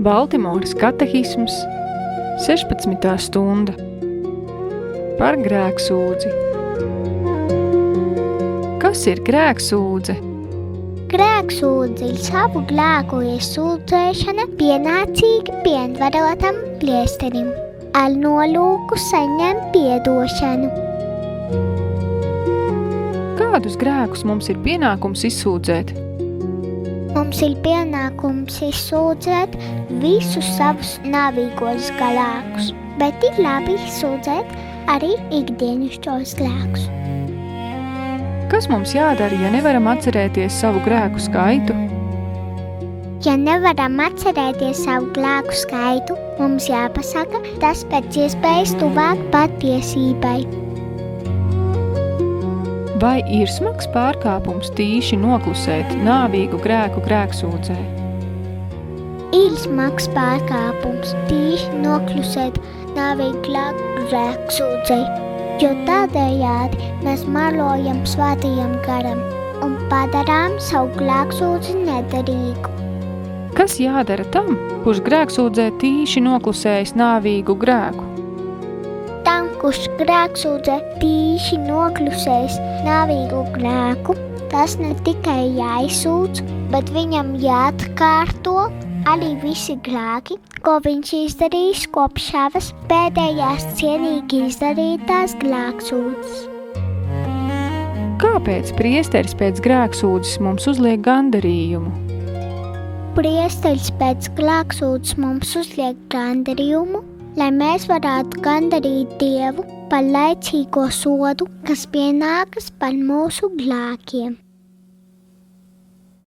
Baltimoras katehisms, 16. stunda. Par grēksūdzi. Kas ir grēksūdze? Grēksūdze ir savu grēku iesūdzēšana pienācīgi pilnvarotam priesterim ar nolūku saņemt piedošanu. Kādus grēkus mums ir pienākums izsūdzēt? Mums ir pienākums izsūdzēt visus savus nāvīgos grēkus, bet ir labi izsūdzēt arī ikdienišķos grēkus. Kas mums jādara, ja nevaram atcerēties savu grēku skaitu? Ja nevaram atcerēties savu grēku skaitu, mums jāpasaka tas pēc iespējas tuvāk patiesībai. Vai ir smags pārkāpums tīši noklusēt nāvīgu grēku grēksūdzē? Ir smags pārkāpums tīši noklusēt nāvīgu grēku grēksūdzei, jo tādējādi mēs melojam svētajam garam un padarām savu grēksūdzi nederīgu. Kas jādara tam, kurš grēksūdzē tīši noklusējis nāvīgu grēku? Tam, kurš grēksūdzē tīši noklusējis nāvīgu grēku, tas ne tikai jāizsūdz, bet viņam jāatkārto arī visi grēki, ko viņš izdarījis kopš savas pēdējās cienīgi izdarītās grēksūdzes. Kāpēc priesteris pēc grēksūdzes mums uzliek gandarījumu? Priesteris pēc grēksūdzes mums uzliek gandarījumu, lai mēs varētu gandarīt Dievu par laicīgo sodu, kas pienākas par mūsu grēkiem.